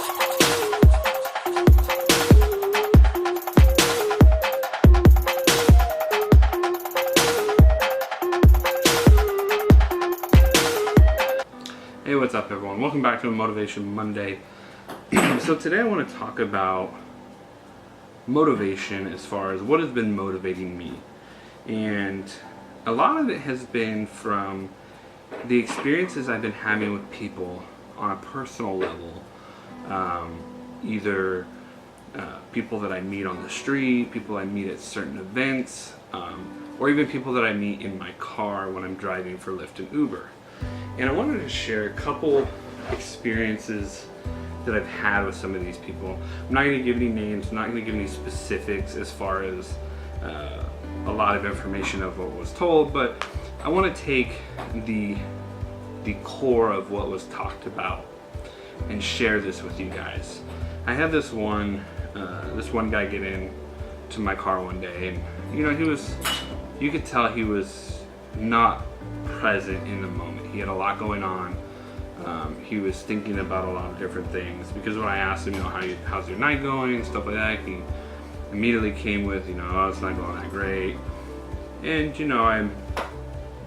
Hey, what's up everyone? Welcome back to a Motivation Monday. So today I want to talk about motivation as far as what has been motivating me. And a lot of it has been from the experiences I've been having with people on a personal level. Either people that I meet on the street, people I meet at certain events, or even people that I meet in my car when I'm driving for Lyft and Uber. And I wanted to share a couple experiences that I've had with some of these people. I'm not going to give any names, I'm not going to give any specifics as far as a lot of information of what was told, but I want to take the core of what was talked about and share this with you guys. I had this one guy get in to my car one day, and you could tell he was not present in the moment. He had a lot going on. He was thinking about a lot of different things, because when I asked him, how's your night going and stuff like that, he immediately came with, oh, it's not going that great. And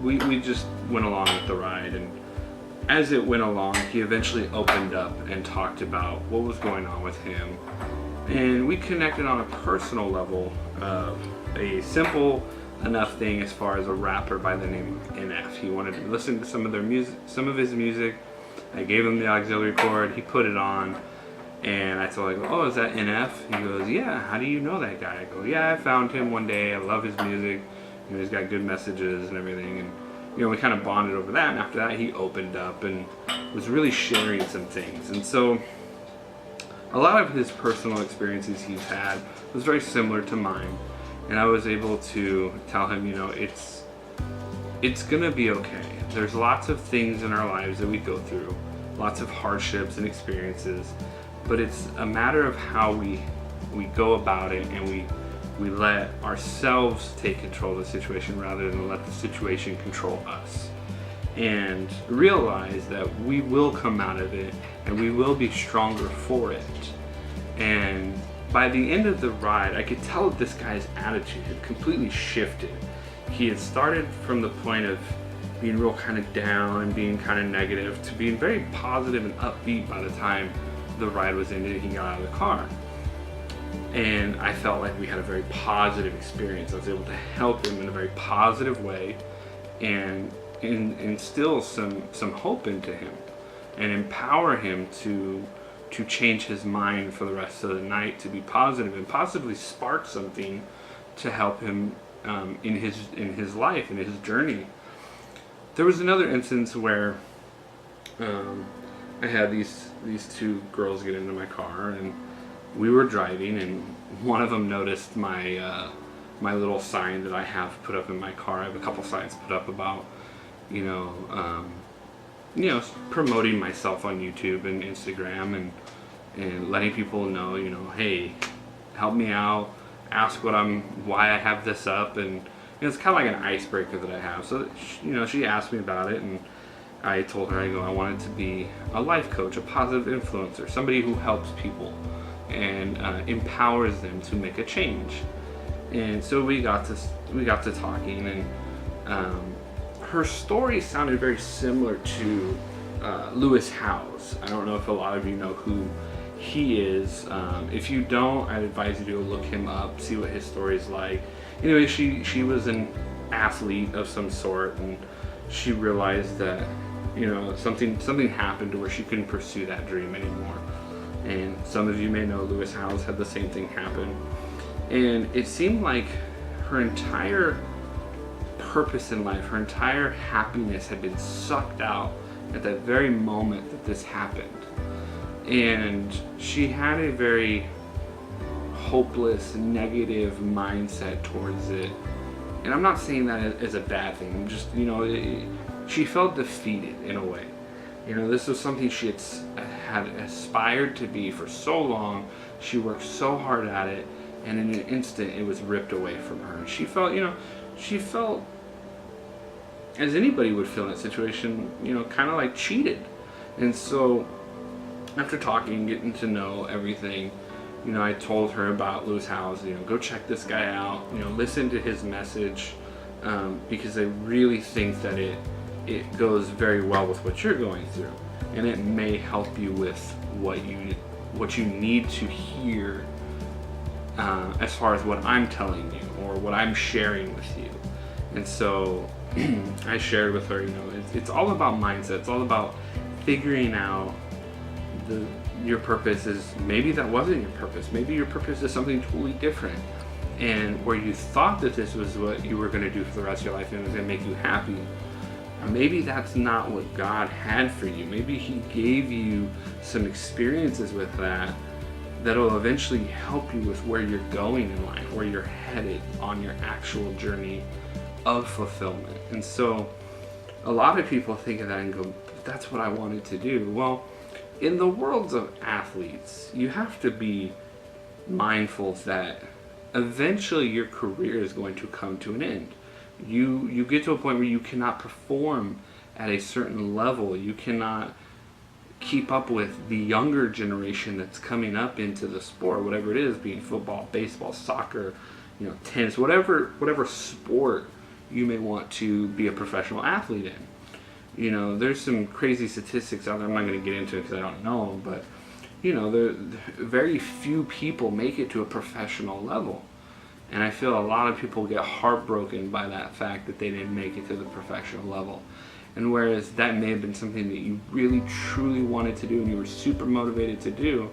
we just went along with the ride, and as it went along, he eventually opened up and talked about what was going on with him, and we connected on a personal level of a simple enough thing as far as a rapper by the name of NF. He wanted to listen to some of his music. I gave him the auxiliary cord, he put it on, and I told him, oh, is that NF? He goes, yeah, how do you know that guy? I go, yeah, I found him one day, I love his music, he's got good messages and everything, and we kind of bonded over that, and after that he opened up and was really sharing some things. And so a lot of his personal experiences he's had was very similar to mine. And I was able to tell him, it's gonna be okay. There's lots of things in our lives that we go through, lots of hardships and experiences, but it's a matter of how we go about it, and we let ourselves take control of the situation rather than let the situation control us. And realize that we will come out of it and we will be stronger for it. And by the end of the ride, I could tell that this guy's attitude had completely shifted. He had started from the point of being real kind of down and being kind of negative to being very positive and upbeat by the time the ride was ended and he got out of the car. And I felt like we had a very positive experience. I was able to help him in a very positive way and instill some hope into him and empower him to change his mind for the rest of the night, to be positive and possibly spark something to help him in his life, in his journey. There was another instance where I had these two girls get into my car, and we were driving, and one of them noticed my my little sign that I have put up in my car. I have a couple signs put up about promoting myself on YouTube and Instagram, and letting people know, hey, help me out, ask why I have this up, and it's kind of like an icebreaker that I have. So she asked me about it, and I told her, I wanted to be a life coach, a positive influencer, somebody who helps people and empowers them to make a change. And so we got to talking, and her story sounded very similar to Lewis Howes. I don't know if a lot of you know who he is. If you don't, I'd advise you to look him up, see what his story is like. Anyway, she was an athlete of some sort, and she realized that something happened to where she couldn't pursue that dream anymore. And some of you may know Lewis Howes had the same thing happen, and it seemed like her entire purpose in life, her entire happiness had been sucked out at that very moment that this happened. And she had a very hopeless, negative mindset towards it. And I'm not saying that as a bad thing. I'm just, she felt defeated in a way. This was something she had aspired to be for so long. She worked so hard at it, and in an instant it was ripped away from her. And she felt, as anybody would feel in that situation, kind of like cheated. And so after talking, getting to know everything, I told her about Lewis Howes. Go check this guy out. Listen to his message, because I really think that it goes very well with what you're going through, and it may help you with what you need to hear, as far as what I'm telling you or what I'm sharing with you. And so I shared with her, it's all about mindset. It's all about figuring out your purpose is, maybe that wasn't your purpose. Maybe your purpose is something totally different. And where you thought that this was what you were going to do for the rest of your life and it was going to make you happy, maybe that's not what God had for you. Maybe He gave you some experiences with that'll eventually help you with where you're going in life, where you're headed on your actual journey of fulfillment. And so a lot of people think of that and go, that's what I wanted to do. Well, in the worlds of athletes, you have to be mindful that eventually your career is going to come to an end. You get to a point where you cannot perform at a certain level. You cannot keep up with the younger generation that's coming up into the sport, whatever it is, being football, baseball, soccer, tennis, whatever sport you may want to be a professional athlete in. There's some crazy statistics out there. I'm not going to get into it because I don't know them, but very few people make it to a professional level. And I feel a lot of people get heartbroken by that fact that they didn't make it to the professional level. And whereas that may have been something that you really truly wanted to do and you were super motivated to do,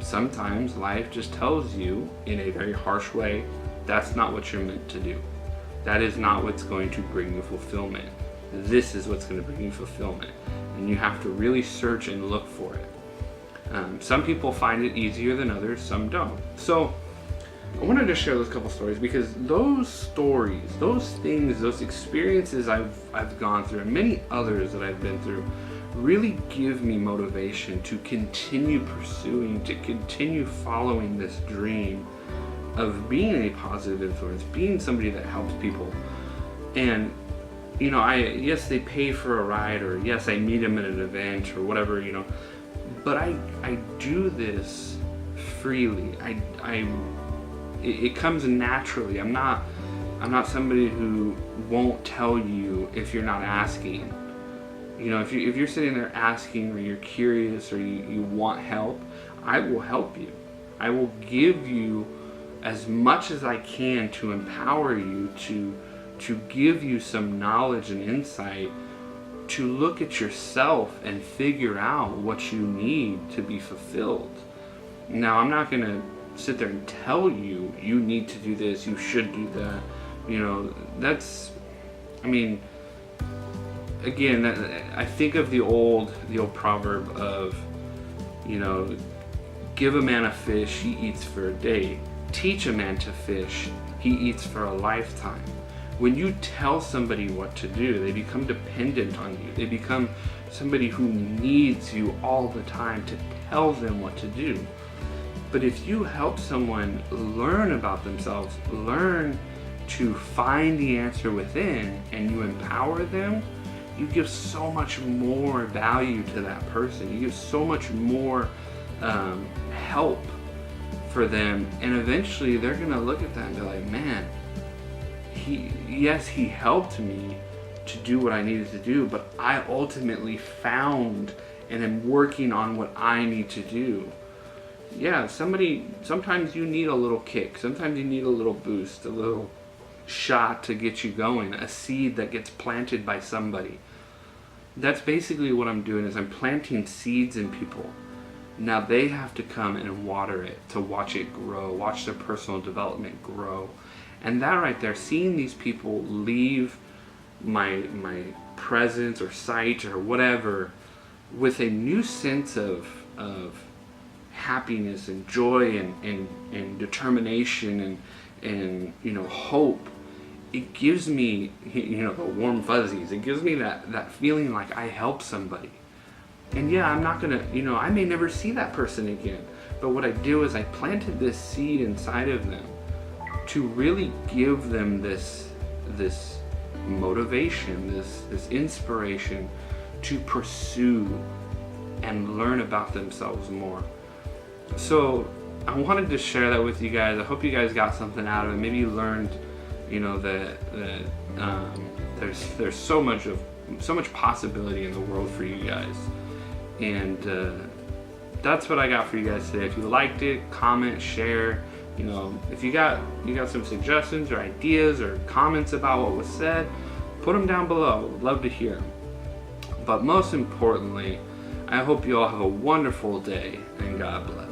sometimes life just tells you in a very harsh way, that's not what you're meant to do. That is not what's going to bring you fulfillment. This is what's going to bring you fulfillment. And you have to really search and look for it. Some people find it easier than others, some don't. So I wanted to share those couple stories because those stories, those things, those experiences I've gone through and many others that I've been through really give me motivation to continue pursuing, to continue following this dream of being a positive influence, being somebody that helps people. And yes, they pay for a ride, or yes, I meet them at an event or whatever, but I do this freely. It comes naturally. I'm not somebody who won't tell you if you're not asking. If you're sitting there asking, or you're curious, or you want help, I will help you. I will give you as much as I can to empower you, to give you some knowledge and insight to look at yourself and figure out what you need to be fulfilled. Now, I'm not going to sit there and tell you, you need to do this, you should do that. Again, I think of the old proverb of, give a man a fish, he eats for a day. Teach a man to fish, he eats for a lifetime. When you tell somebody what to do, they become dependent on you. They become somebody who needs you all the time to tell them what to do. But if you help someone learn about themselves, learn to find the answer within, and you empower them, you give so much more value to that person. You give so much more help for them, and eventually they're gonna look at that and be like, man, he helped me to do what I needed to do, but I ultimately found and am working on what I need to do. Yeah, sometimes you need a little kick, sometimes you need a little boost, a little shot to get you going, a seed that gets planted by somebody. That's basically what I'm doing, is I'm planting seeds in people. Now they have to come and water it, to watch it grow, watch their personal development grow. And that right there, seeing these people leave my presence or sight or whatever with a new sense of happiness and joy and determination and hope, it gives me the warm fuzzies. It gives me that feeling like I helped somebody. And yeah, I'm not gonna, I may never see that person again, but what I do is I planted this seed inside of them to really give them this motivation, this inspiration to pursue and learn about themselves more. So I wanted to share that with you guys. I hope you guys got something out of it. Maybe you learned, that there's so much possibility in the world for you guys, and that's what I got for you guys today. If you liked it, comment, share. If you got some suggestions or ideas or comments about what was said, put them down below. Would love to hear them. But most importantly, I hope you all have a wonderful day, and God bless.